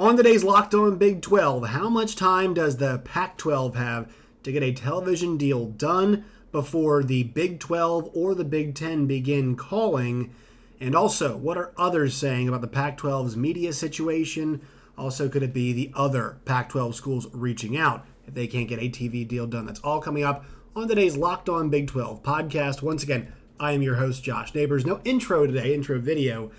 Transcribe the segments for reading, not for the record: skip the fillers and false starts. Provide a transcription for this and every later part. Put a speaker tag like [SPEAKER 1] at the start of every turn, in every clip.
[SPEAKER 1] On today's Locked On Big 12, how much time does the Pac-12 have to get a television deal done before the Big 12 or the Big 10 begin calling? And also, what are others saying about the Pac-12's media situation? Also, could it be the other Pac-12 schools reaching out if they can't get a TV deal done? That's all coming up on today's Locked On Big 12 podcast. Once again, I am your host, Josh Neighbors. No intro today, intro video,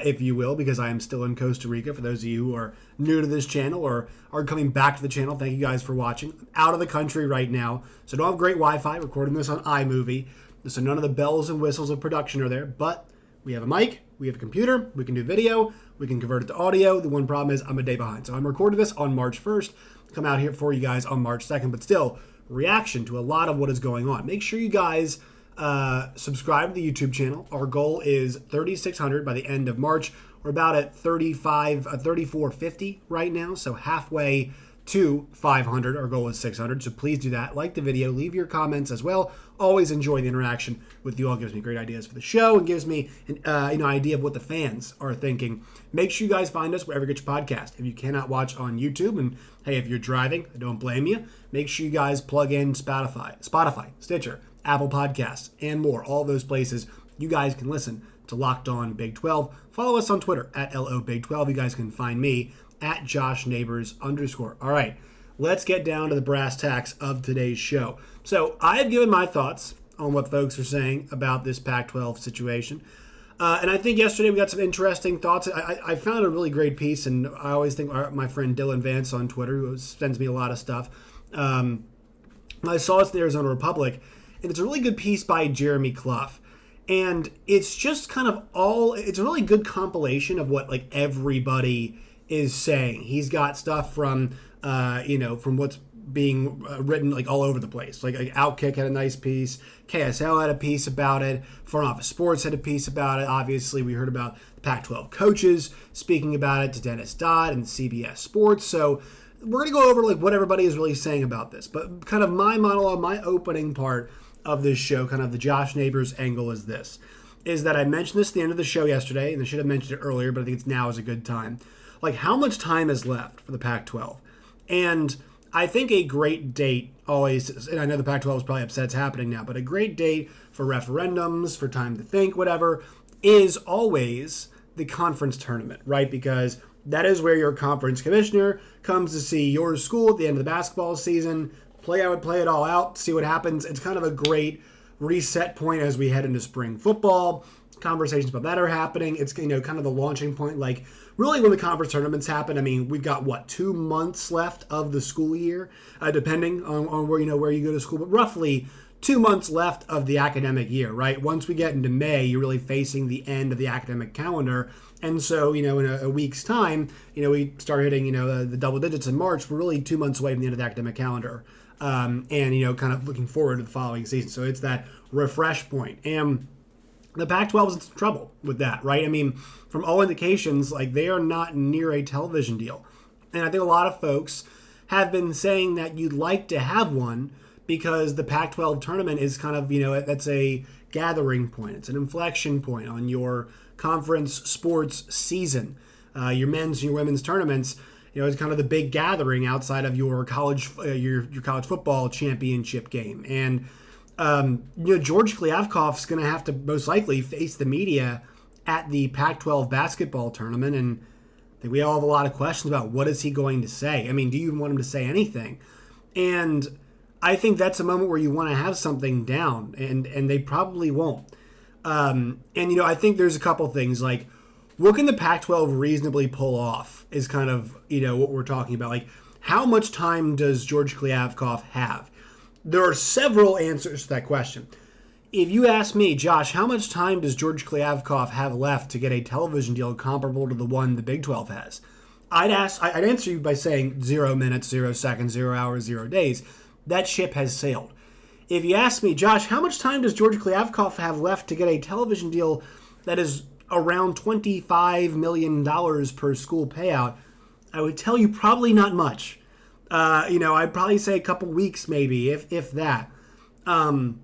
[SPEAKER 1] if you will, because I am still in Costa Rica. For those of you who are new to this channel or are coming back to the channel, thank you guys for watching. I'm out of the country right now, so don't have great Wi-Fi, recording this on iMovie, so none of the bells and whistles of production are there, but we have a mic, we have a computer, we can do video, we can convert it to audio. The one problem is I'm a day behind, so I'm recording this on March 1st, come out here for you guys on March 2nd, but still, reaction to a lot of what is going on. Make sure you guys subscribe to the YouTube channel. Our goal is 3,600 by the end of March. We're about at 3,450 right now, so halfway to 500. Our goal is 600, so please do that. Like the video, leave your comments as well. Always enjoy the interaction with you all. It gives me great ideas for the show and gives me an idea of what the fans are thinking. Make sure you guys find us wherever you get your podcast. If you cannot watch on YouTube, and hey, if you're driving, I don't blame you. Make sure you guys plug in Spotify, Stitcher, Apple Podcasts, and more. All those places you guys can listen to Locked On Big 12. Follow us on Twitter at LOBig12. You guys can find me at JoshNeighbors_. All right, let's get down to the brass tacks of today's show. So I have given my thoughts on what folks are saying about this Pac-12 situation. And I think yesterday we got some interesting thoughts. I found a really great piece, and I always think my friend Dylan Vance on Twitter, who sends me a lot of stuff, I saw it in the Arizona Republic, and it's a really good piece by Jeremy Clough. And it's just kind of it's a really good compilation of what like everybody is saying. He's got stuff from, from what's being written like all over the place. Like Outkick had a nice piece. KSL had a piece about it. Front Office Sports had a piece about it. Obviously, we heard about the Pac-12 coaches speaking about it to Dennis Dodd and CBS Sports. So we're going to go over like what everybody is really saying about this. But kind of my monologue, my opening part of this show, kind of the Josh Neighbors angle is this, is that I mentioned this at the end of the show yesterday, and I should have mentioned it earlier, but I think it's now is a good time. Like, how much time is left for the Pac-12? And I think a great date always, and I know the Pac-12 is probably upset it's happening now, but a great date for referendums, for time to think, whatever, is always the conference tournament, right? Because that is where your conference commissioner comes to see your school at the end of the basketball season, play it all out, see what happens. It's kind of a great reset point as we head into spring football. Conversations about that are happening. It's kind of the launching point. Like really, when the conference tournaments happen, I mean, we've got 2 months left of the school year, depending on where you go to school, but roughly 2 months left of the academic year, right? Once we get into May, you're really facing the end of the academic calendar. And so, in a week's time, we start hitting, the double digits in March. We're really 2 months away from the end of the academic calendar. And kind of looking forward to the following season. So it's that refresh point. And the Pac-12 is in trouble with that, right? I mean, from all indications, like they are not near a television deal. And I think a lot of folks have been saying that you'd like to have one because the Pac-12 tournament is kind of, that's a gathering point. It's an inflection point on your conference sports season. Your men's and your women's tournaments, it's kind of the big gathering outside of your college football championship game. And, George Kliavkoff's going to have to most likely face the media at the Pac-12 basketball tournament. And I think we all have a lot of questions about what is he going to say. I mean, do you even want him to say anything? And I think that's a moment where you want to have something down, and they probably won't. I think there's a couple things like, what can the Pac-12 reasonably pull off is kind of, what we're talking about. Like, how much time does George Kliavkoff have? There are several answers to that question. If you ask me, Josh, how much time does George Kliavkoff have left to get a television deal comparable to the one the Big 12 has? I'd answer you by saying 0 minutes, 0 seconds, 0 hours, 0 days. That ship has sailed. If you ask me, Josh, how much time does George Kliavkoff have left to get a television deal that is around $25 million per school payout, I would tell you probably not much. I'd probably say a couple weeks maybe, if that. If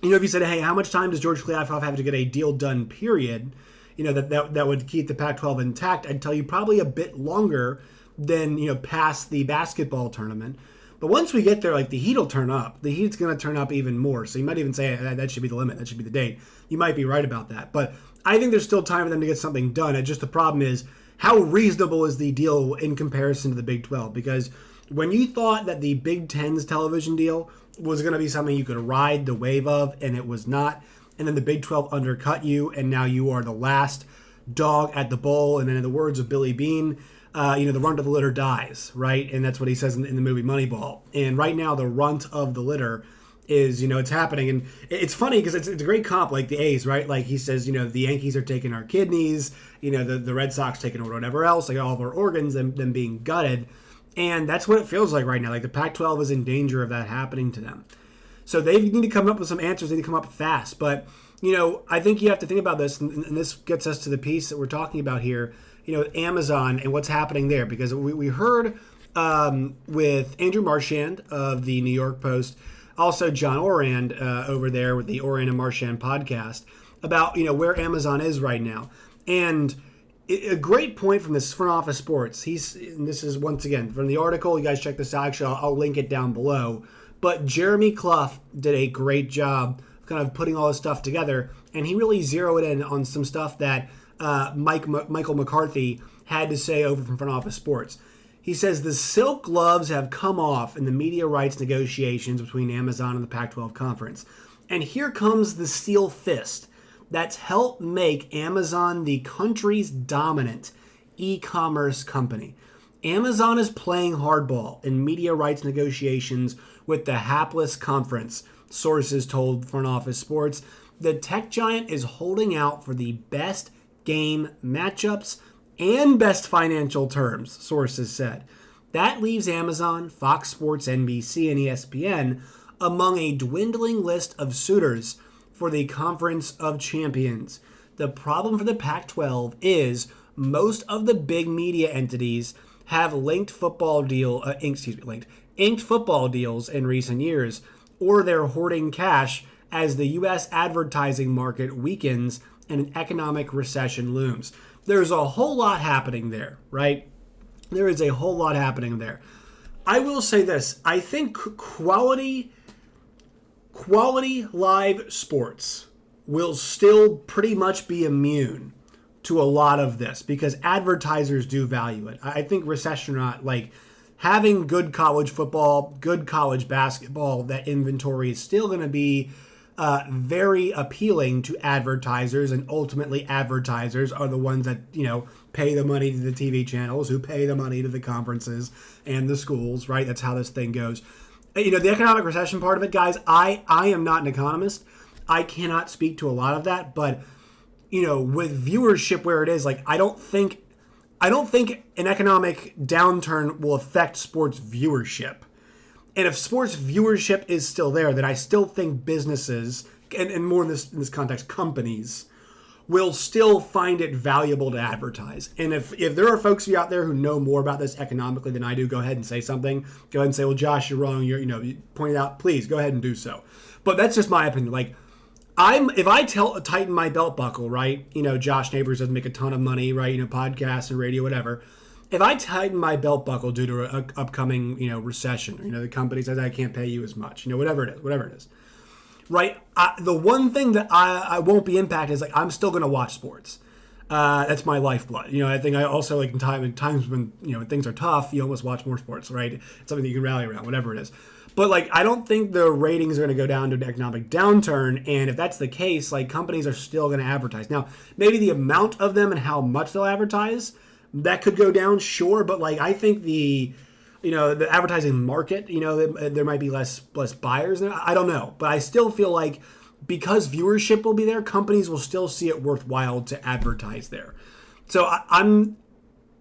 [SPEAKER 1] you said, hey, how much time does George Kliavkoff have to get a deal done, period? that would keep the Pac-12 intact. I'd tell you probably a bit longer than past the basketball tournament. But once we get there, like, the heat will turn up. The heat's going to turn up even more. So you might even say that should be the limit. That should be the date. You might be right about that. But I think there's still time for them to get something done. And just the problem is, how reasonable is the deal in comparison to the Big 12? Because when you thought that the Big Ten's television deal was going to be something you could ride the wave of, and it was not, and then the Big 12 undercut you, and now you are the last dog at the bowl, and then in the words of Billy Beane, the runt of the litter dies, right? And that's what he says in the movie Moneyball. And right now, the runt of the litter is, it's happening. And it's funny because it's a great comp, like the A's, right? Like he says, the Yankees are taking our kidneys, the Red Sox taking over whatever else, like all of our organs, them being gutted. And that's what it feels like right now. Like the Pac-12 is in danger of that happening to them. So they need to come up with some answers. They need to come up fast. But, I think you have to think about this, and this gets us to the piece that we're talking about here, Amazon and what's happening there. Because we heard with Andrew Marchand of the New York Post, also John Orand over there with the Orand and Marchand podcast, about, where Amazon is right now. And a great point from this front office sports. And this is, once again, from the article. You guys check this out. Actually, I'll link it down below. But Jeremy Clough did a great job of kind of putting all this stuff together. And he really zeroed in on some stuff that Michael McCarthy had to say over from front office sports. He says the silk gloves have come off in the media rights negotiations between Amazon and the Pac-12 conference. And here comes the steel fist that's helped make Amazon the country's dominant e-commerce company. Amazon is playing hardball in media rights negotiations with the hapless conference, sources told Front Office Sports. The tech giant is holding out for the best game matchups and best financial terms, sources said. That leaves Amazon, Fox Sports, NBC, and ESPN among a dwindling list of suitors for the Conference of Champions. The problem for the Pac-12 is most of the big media entities have inked football deals in recent years, or they're hoarding cash as the U.S. advertising market weakens and an economic recession looms. There's a whole lot happening there, right? There is a whole lot happening there. I will say this. I think quality live sports will still pretty much be immune to a lot of this because advertisers do value it. I think recession or not, like having good college football, good college basketball, that inventory is still going to be very appealing to advertisers, and ultimately advertisers are the ones that, pay the money to the TV channels, who pay the money to the conferences and the schools, right? That's how this thing goes. The economic recession part of it, guys, I am not an economist. I cannot speak to a lot of that, but, with viewership where it is, like, I don't think an economic downturn will affect sports viewership. And if sports viewership is still there, then I still think businesses, and more in this context, companies, will still find it valuable to advertise. And if there are folks out there who know more about this economically than I do, go ahead and say something. Go ahead and say, well, Josh, you're wrong. You point it out. Please go ahead and do so. But that's just my opinion. Like, if I tighten my belt buckle, right? Josh Neighbors doesn't make a ton of money, right? Podcasts and radio, whatever. If I tighten my belt buckle due to an upcoming, recession, the company says I can't pay you as much, whatever it is, right? The one thing that I won't be impacted is, like, I'm still going to watch sports. That's my lifeblood. I think I also, like, in times when, things are tough, you almost watch more sports, right? It's something that you can rally around, whatever it is. But, like, I don't think the ratings are going to go down to an economic downturn. And if that's the case, like, companies are still going to advertise. Now, maybe the amount of them and how much they'll advertise, that could go down, sure. But, like, I think the advertising market, there might be less buyers. I don't know. But I still feel like because viewership will be there, companies will still see it worthwhile to advertise there. So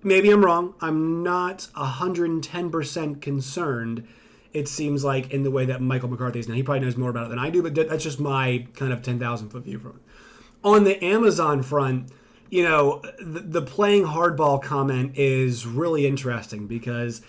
[SPEAKER 1] maybe I'm wrong. I'm not 110% concerned, it seems like, in the way that Michael McCarthy is now. He probably knows more about it than I do, but that's just my kind of 10,000-foot view from it. On the Amazon front, the playing hardball comment is really interesting because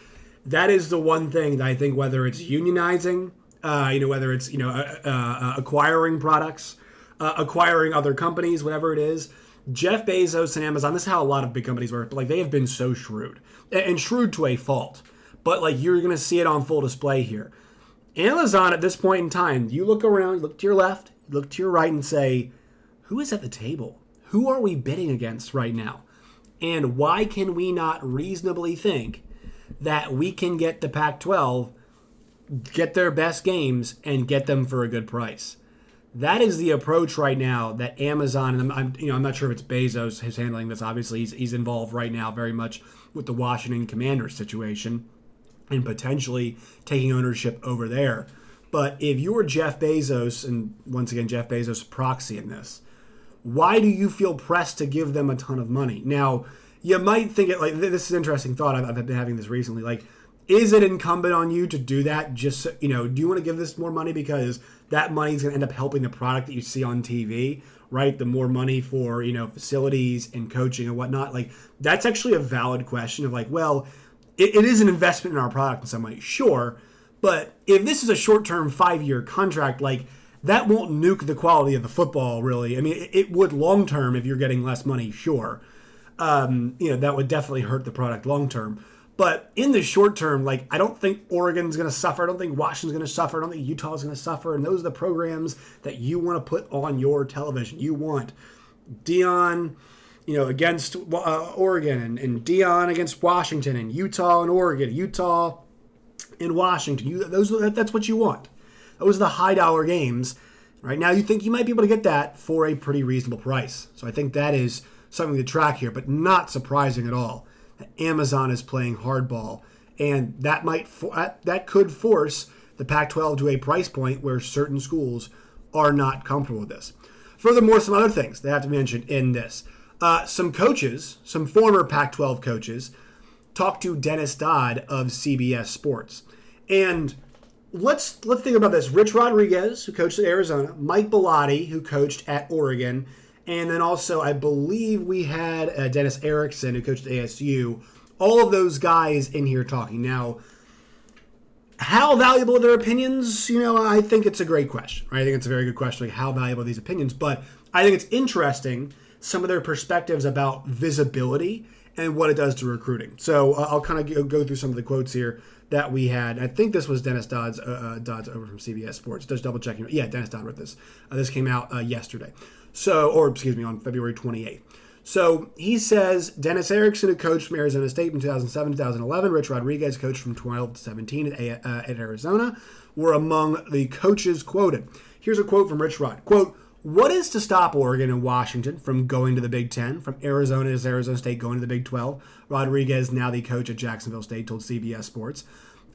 [SPEAKER 1] that is the one thing that I think, whether it's unionizing, whether it's, acquiring products, acquiring other companies, whatever it is, Jeff Bezos and Amazon, this is how a lot of big companies work, but like they have been so shrewd and shrewd to a fault. But like you're going to see it on full display here. Amazon at this point in time, you look around, look to your left, look to your right and say, who is at the table? Who are we bidding against right now? And why can we not reasonably think that we can get the Pac-12, get their best games, and get them for a good price? That is the approach right now that Amazon, and I'm not sure if it's Bezos who's handling this. Obviously, he's involved right now very much with the Washington Commanders situation and potentially taking ownership over there. But if you're Jeff Bezos, and once again, Jeff Bezos proxy in this, why do you feel pressed to give them a ton of money? Now, you might think it like this is an interesting thought. I've been having this recently. Like, is it incumbent on you to do that? Just so, do you want to give this more money because that money is going to end up helping the product that you see on TV, right? The more money for facilities and coaching and whatnot. Like, that's actually a valid question of like, well, it is an investment in our product in some way, sure. But if this is a short-term 5-year contract, like that won't nuke the quality of the football, really. I mean, it would long-term if you're getting less money, sure. That would definitely hurt the product long-term. But in the short term, like I don't think Oregon's going to suffer. I don't think Washington's going to suffer. I don't think Utah's going to suffer. And those are the programs that you want to put on your television. You want Dion, against Oregon, and Dion against Washington, and Utah and Oregon, Utah and Washington. That's what you want. Those are the high-dollar games. Right now, you think you might be able to get that for a pretty reasonable price. So I think that is something to track here, but not surprising at all. Amazon is playing hardball, and that could force the Pac-12 to a price point where certain schools are not comfortable with this. Furthermore, some other things that have to be mentioned in this. Some coaches, some former Pac-12 coaches, talked to Dennis Dodd of CBS Sports. And let's think about this. Rich Rodriguez, who coached at Arizona, Mike Bellotti, who coached at Oregon, and then also I believe we had Dennis Erickson, who coached at ASU. All of those guys in here talking. Now, how valuable are their opinions? I think it's a great question. Right? I think it's a very good question, like how valuable are these opinions? But I think it's interesting, some of their perspectives about visibility and what it does to recruiting. So I'll kind of go through some of the quotes here that we had. I think this was Dennis Dodd's over from CBS Sports. Just double checking. Yeah, Dennis Dodd wrote this. This came out yesterday. On February 28th. So he says, Dennis Erickson, who coached from Arizona State from 2007 to 2011, Rich Rodriguez coached from 12 to 17 at Arizona, were among the coaches quoted. Here's a quote from Rich Rod. Quote, "What is to stop Oregon and Washington from going to the Big Ten, from Arizona to Arizona State going to the Big 12? Rodriguez, now the coach at Jacksonville State, told CBS Sports.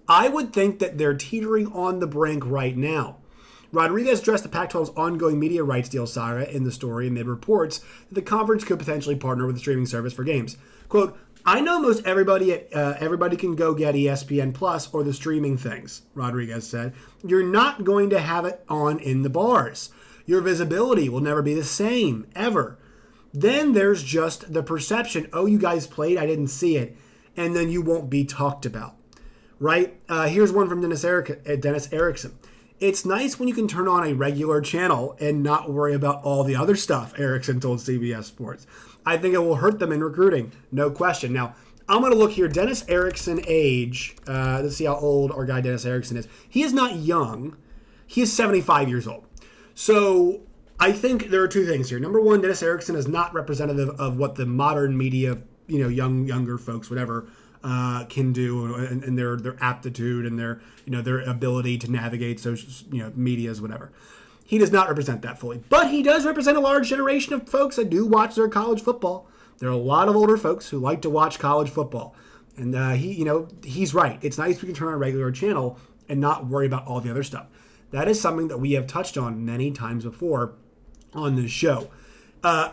[SPEAKER 1] I would think that they're teetering on the brink right now. Rodriguez addressed the Pac-12's ongoing media rights deal saga in the story amid reports that the conference could potentially partner with the streaming service for games. Quote, I know most everybody can go get ESPN Plus or the streaming things, Rodriguez said. You're not going to have it on in the bars. Your visibility will never be the same, ever. Then there's just the perception, oh, you guys played, I didn't see it, and then you won't be talked about. Right? Here's one from Dennis Erickson. It's nice when you can turn on a regular channel and not worry about all the other stuff, Erickson told CBS Sports. I think it will hurt them in recruiting, no question. Now, I'm going to look here. Dennis Erickson age, let's see how old our guy Dennis Erickson is. He is not young. He is 75 years old. So I think there are two things here. Number one, Dennis Erickson is not representative of what the modern media, younger folks, whatever, can do, and their aptitude and their ability to navigate social medias, whatever. He does not represent that fully, but he does represent a large generation of folks that do watch their college football. There are a lot of older folks who like to watch college football, and he's right. It's nice we can turn on a regular channel and not worry about all the other stuff. That is something that we have touched on many times before on this show.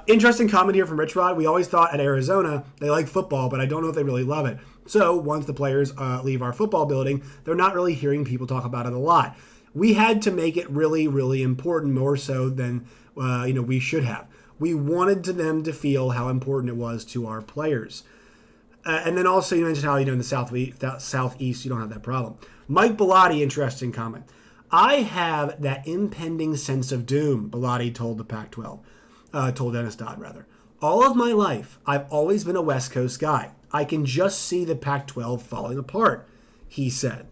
[SPEAKER 1] Interesting comment here from Rich Rod. We always thought at Arizona they like football, but I don't know if they really love it. So once the players leave our football building, they're not really hearing people talk about it a lot. We had to make it really, really important, more so than we should have. We wanted them to feel how important it was to our players. And then also you mentioned how in the Southeast you don't have that problem. Mike Bellotti, interesting comment. I have that impending sense of doom, Bellotti told the Pac-12. Told Dennis Dodd, rather. All of my life, I've always been a West Coast guy. I can just see the Pac-12 falling apart, he said.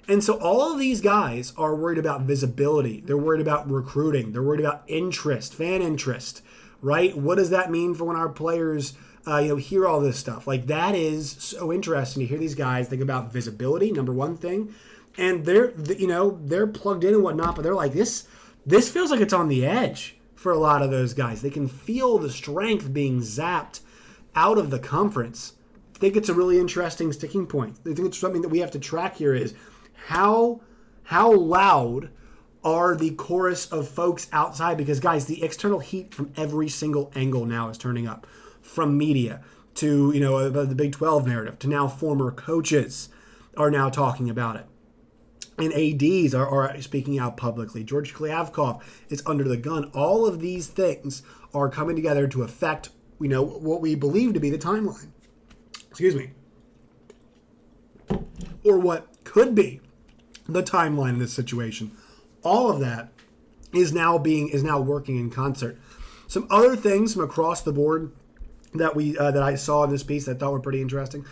[SPEAKER 1] And so all of these guys are worried about visibility. They're worried about recruiting. They're worried about interest, fan interest, right? What does that mean for when our players, hear all this stuff? Like, that is so interesting to hear these guys think about visibility, number one thing. And they're plugged in and whatnot, but they're like, this feels like it's on the edge for a lot of those guys. They can feel the strength being zapped out of the conference. I think it's a really interesting sticking point. I think it's something that we have to track here is how loud are the chorus of folks outside? Because, guys, the external heat from every single angle now is turning up. From media to, the Big 12 narrative to now former coaches are now talking about it. And ADs are speaking out publicly. George Kliavkoff is under the gun. All of these things are coming together to affect, what we believe to be the timeline. Excuse me. Or what could be the timeline in this situation. All of that is now working in concert. Some other things from across the board that I saw in this piece that I thought were pretty interesting.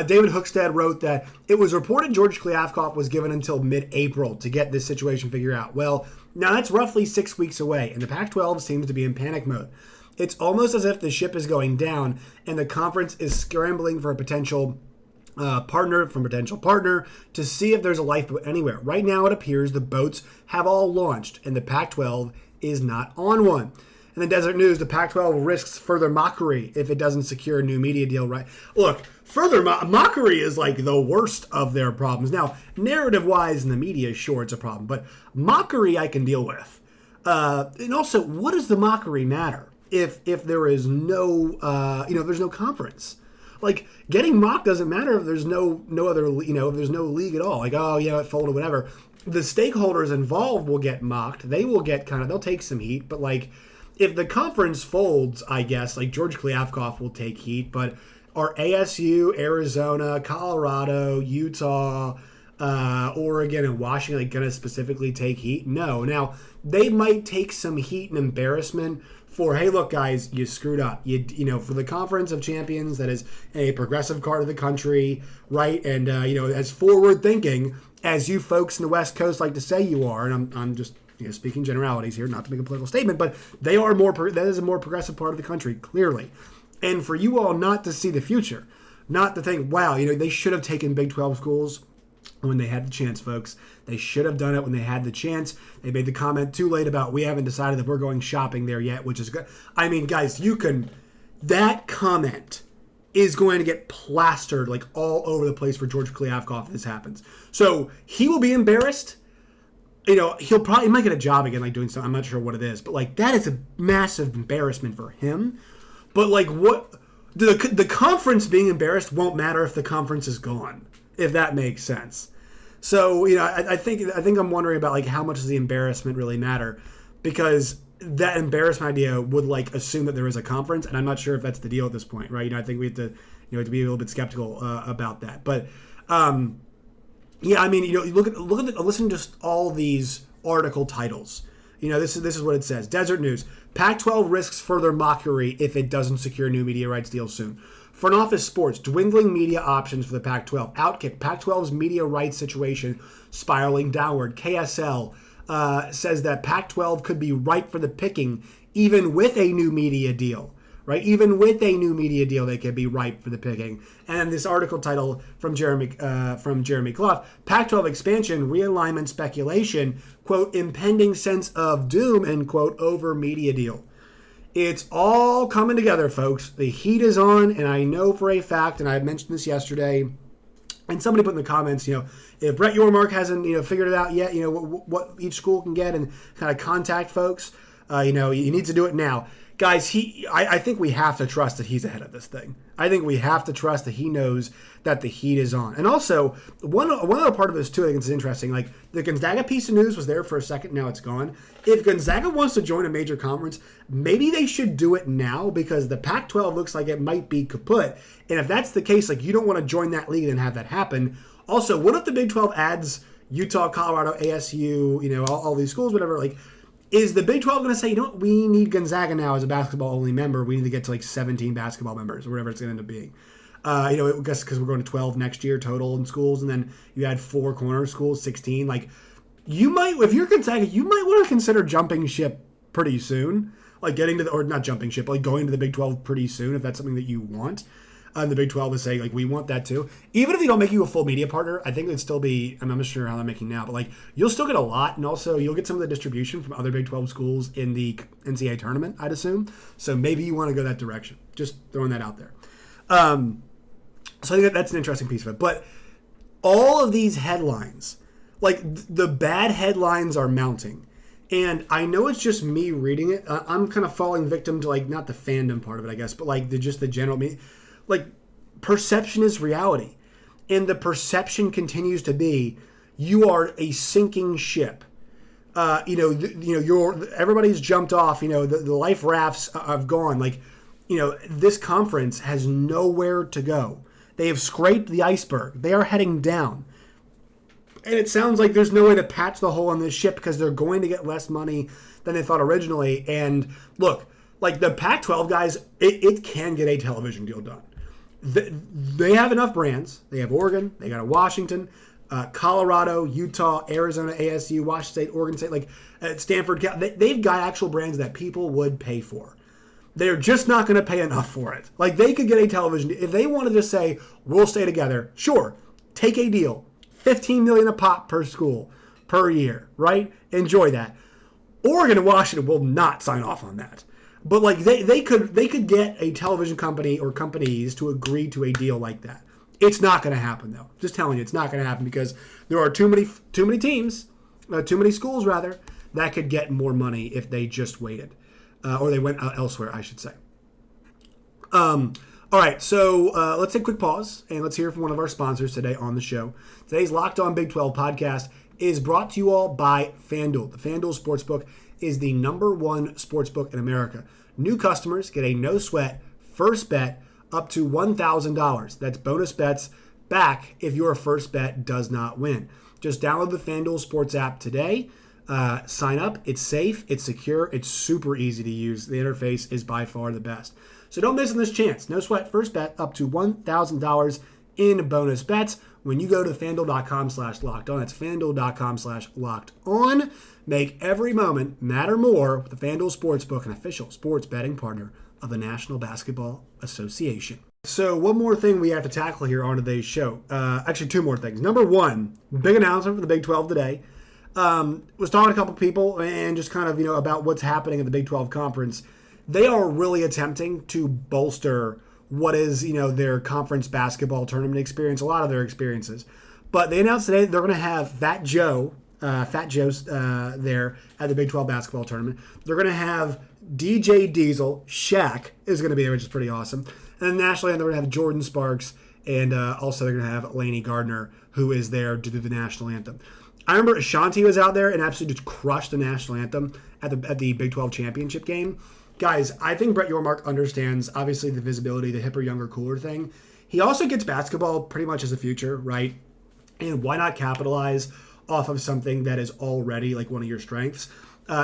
[SPEAKER 1] David Hookstead wrote that it was reported George Kliavkoff was given until mid-April to get this situation figured out. Well, now that's roughly 6 weeks away, and the Pac-12 seems to be in panic mode. It's almost as if the ship is going down, and the conference is scrambling for a potential partner to see if there's a lifeboat anywhere. Right now, it appears the boats have all launched, and the Pac-12 is not on one. In the Desert News, the Pac-12 risks further mockery if it doesn't secure a new media deal. Right? Look, further mockery is like the worst of their problems. Now, narrative-wise in the media, sure, it's a problem, but mockery I can deal with. And also, what does the mockery matter if there is no there's no conference? Like, getting mocked doesn't matter if there's no other, if there's no league at all. Like, it folded, whatever. The stakeholders involved will get mocked. They will get they'll take some heat, but like, if the conference folds, I guess, like George Kliavkoff will take heat, but are ASU, Arizona, Colorado, Utah, Oregon, and Washington going to specifically take heat? No. Now, they might take some heat and embarrassment for, hey, look, guys, you screwed up. For the Conference of Champions, that is a progressive part of the country, right? And, as forward-thinking as you folks in the West Coast like to say you are, and I'm just speaking generalities here, not to make a political statement, but that is a more progressive part of the country, clearly. And for you all not to see the future, not to think, wow, they should have taken Big 12 schools when they had the chance, folks. They should have done it when they had the chance. They made the comment too late about, we haven't decided if we're going shopping there yet, which is good. I mean, guys, that comment is going to get plastered like all over the place for George Kliavkoff if this happens. So he will be embarrassed. He might get a job again, like doing something. I'm not sure what it is, but like, that is a massive embarrassment for him. But like, what the conference being embarrassed won't matter if the conference is gone, if that makes sense. So I think I'm wondering about like, how much does the embarrassment really matter? Because that embarrassment idea would like assume that there is a conference, and I'm not sure if that's the deal at this point, right? I think we have to to be a little bit skeptical about that, but. Yeah, I mean, you listen to just all these article titles. This is what it says. Desert News. Pac-12 risks further mockery if it doesn't secure new media rights deal soon. Front Office Sports. Dwindling media options for the Pac-12. Outkick. Pac-12's media rights situation spiraling downward. KSL says that Pac-12 could be ripe for the picking even with a new media deal. Right, even with a new media deal, they could be ripe for the picking. And this article title from Jeremy Clough: Pac-12 expansion, realignment speculation, quote, impending sense of doom, end quote, over media deal. It's all coming together, folks. The heat is on, and I know for a fact, and I mentioned this yesterday, and somebody put in the comments, if Brett Yormark hasn't, figured it out yet, what each school can get and kind of contact folks, he needs to do it now. Guys, I think we have to trust that he's ahead of this thing. I think we have to trust that he knows that the heat is on. And also, one other part of this, too, I think it's interesting. Like, the Gonzaga piece of news was there for a second. Now it's gone. If Gonzaga wants to join a major conference, maybe they should do it now because the Pac-12 looks like it might be kaput. And if that's the case, like, you don't want to join that league and have that happen. Also, what if the Big 12 adds Utah, Colorado, ASU, all these schools, whatever, like, Is the Big 12 going to say, you know what, we need Gonzaga now as a basketball-only member. We need to get to like 17 basketball members or whatever it's going to end up being. I guess because we're going to 12 next year total in schools, and then you add 4 corner schools, 16. Like, you might, if you're Gonzaga, you might want to consider jumping ship pretty soon. Like getting to the, or not jumping ship, but like going to the Big 12 pretty soon if that's something that you want. The Big 12 is saying, like, we want that too. Even if they don't make you a full media partner, I think it'd still be, I'm not sure how they're making now, but like, you'll still get a lot, and also you'll get some of the distribution from other Big 12 schools in the NCAA tournament, I'd assume. So maybe you want to go that direction. Just throwing that out there. So I think that's an interesting piece of it. But all of these headlines, like, the bad headlines are mounting. And I know it's just me reading it. I'm kind of falling victim to, like, not the fandom part of it, I guess, but like just the general, like, perception is reality. And the perception continues to be you are a sinking ship. Everybody's jumped off, the life rafts have gone. Like, this conference has nowhere to go. They have scraped the iceberg. They are heading down. And it sounds like there's no way to patch the hole on this ship because they're going to get less money than they thought originally. And look, like the Pac-12 guys, it can get a television deal done. They have enough brands. They have Oregon. They got a Washington, Colorado, Utah, Arizona, ASU, Washington State, Oregon State, like Stanford. They've got actual brands that people would pay for. They're just not going to pay enough for it. Like, they could get a television. If they wanted to say, we'll stay together, sure, take a deal. $15 million a pop per school per year, right? Enjoy that. Oregon and Washington will not sign off on that. But like they could get a television company or companies to agree to a deal like that. It's not going to happen though. Just telling you, it's not going to happen because there are too many teams, too many schools rather, that could get more money if they just waited, or they went elsewhere, I should say. All right, so let's take a quick pause and let's hear from one of our sponsors today on the show. Today's Locked On Big 12 podcast is brought to you all by FanDuel. The FanDuel Sportsbook is the #1 sportsbook in America. New customers get a no-sweat first bet up to $1,000. That's bonus bets back if your first bet does not win. Just download the FanDuel Sports app today. Sign up. It's safe. It's secure. It's super easy to use. The interface is by far the best. So don't miss on this chance. No sweat first bet up to $1,000 in bonus bets when you go to FanDuel.com/lockedon. That's FanDuel.com/lockedon. Make every moment matter more with the FanDuel Sportsbook, an official sports betting partner of the National Basketball Association. So one more thing we have to tackle here on today's show. Actually, 2 more things. Number 1, big announcement for the Big 12 today. Was talking to a couple people and just kind of, about what's happening in the Big 12 conference. They are really attempting to bolster what is, their conference basketball tournament experience, a lot of their experiences. But they announced today they're going to have Fat Joe's there at the Big 12 basketball tournament. They're going to have DJ Diesel, Shaq is going to be there, which is pretty awesome. And then nationally, they're going to have Jordan Sparks, and also they're going to have Laney Gardner, who is there to do the national anthem. I remember Ashanti was out there and absolutely just crushed the national anthem at the Big 12 championship game. Guys, I think Brett Yormark understands, obviously, the visibility, the hipper, younger, cooler thing. He also gets basketball pretty much as a future, right? And why not capitalize off of something that is already like one of your strengths?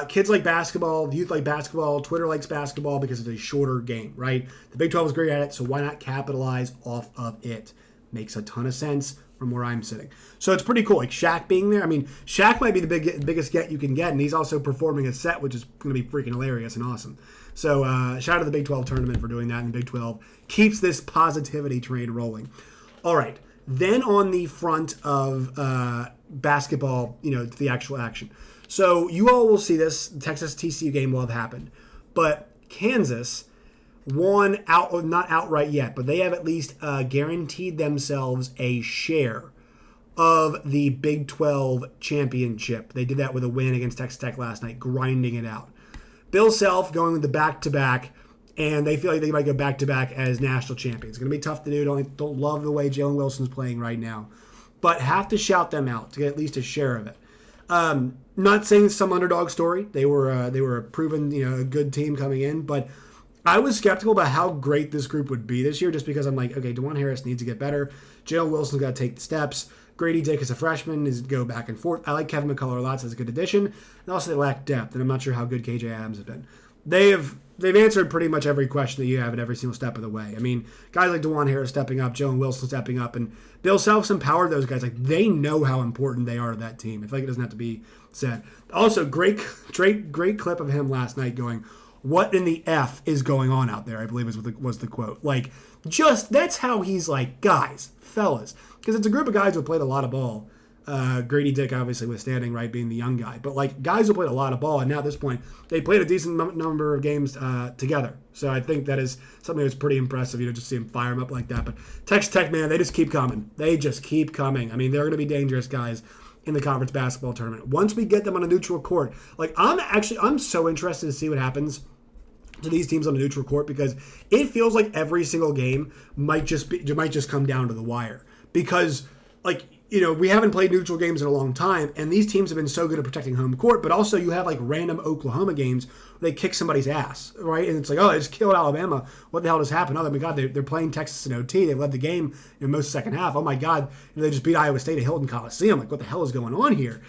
[SPEAKER 1] Kids like basketball, youth like basketball, Twitter likes basketball because it's a shorter game, right? The Big 12 is great at it, so why not capitalize off of it? Makes a ton of sense from where I'm sitting. So it's pretty cool. Like Shaq being there. I mean, Shaq might be the biggest get you can get, and he's also performing a set, which is going to be freaking hilarious and awesome. So shout out to the Big 12 tournament for doing that, and the Big 12 keeps this positivity train rolling. All right. Then on the front of basketball, the actual action. So you all will see this. The Texas TCU game will have happened. But Kansas won out, not outright yet, but they have at least guaranteed themselves a share of the Big 12 championship. They did that with a win against Texas Tech last night, grinding it out. Bill Self going with the back-to-back, and they feel like they might go back-to-back as national champions. It's going to be tough to do. Don't love the way Jalen Wilson's playing right now, but have to shout them out to get at least a share of it. Not saying it's some underdog story. They were a proven a good team coming in, but I was skeptical about how great this group would be this year just because I'm like, okay, DeJuan Harris needs to get better. Jalen Wilson's got to take the steps. Grady Dick as a freshman is go back and forth. I like Kevin McCullough a lot, so it's a good addition. And also they lack depth, and I'm not sure how good KJ Adams has been. They've answered pretty much every question that you have at every single step of the way. I mean, guys like DeJuan Harris stepping up, Jalen Wilson stepping up, and Bill Self's empowered those guys. Like, they know how important they are to that team. I feel like it doesn't have to be said. Also, great clip of him last night going, "What in the F is going on out there?" I believe was the quote. Like, just, that's how he's like, guys, fellas. Because it's a group of guys who have played a lot of ball. Grady Dick obviously withstanding, right, being the young guy. But, like, guys who played a lot of ball, and now at this point, they played a decent number of games together. So I think that is something that's pretty impressive, just see them fire them up like that. But Texas Tech, man, they just keep coming. They just keep coming. I mean, they're going to be dangerous guys in the conference basketball tournament. Once we get them on a neutral court, like, I'm so interested to see what happens to these teams on a neutral court, because it feels like every single game might just come down to the wire. Because, like, we haven't played neutral games in a long time, and these teams have been so good at protecting home court, but also you have, like, random Oklahoma games where they kick somebody's ass, right? And it's like, oh, they just killed Alabama. What the hell just happened? Oh, my God, they're playing Texas in OT. They led the game in most second half. Oh, my God, they just beat Iowa State at Hilton Coliseum. Like, what the hell is going on here?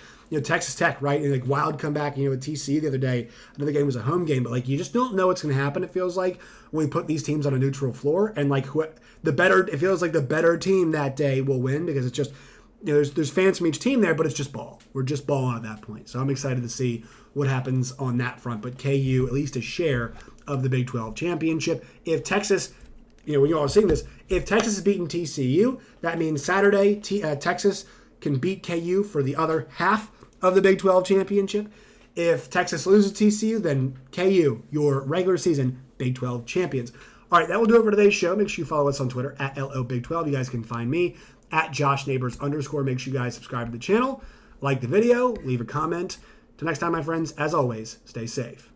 [SPEAKER 1] Texas Tech, right? And, like, wild comeback, with TCU the other day. I know the game was a home game, but, like, you just don't know what's going to happen, it feels like, when we put these teams on a neutral floor. And, like, it feels like the better team that day will win, because it's just, there's fans from each team there, but it's just ball. We're just balling at that point. So I'm excited to see what happens on that front. But KU, at least a share of the Big 12 championship. If Texas, when you all are seeing this, if Texas is beating TCU, that means Saturday, Texas can beat KU for the other half of the Big 12 championship. If Texas loses TCU, then KU, your regular season Big 12 champions. All right, that will do it for today's show. Make sure you follow us on Twitter at LOBig12. You guys can find me at JoshNeighbors_. Make sure you guys subscribe to the channel, like the video, leave a comment. Till next time, my friends, as always, stay safe.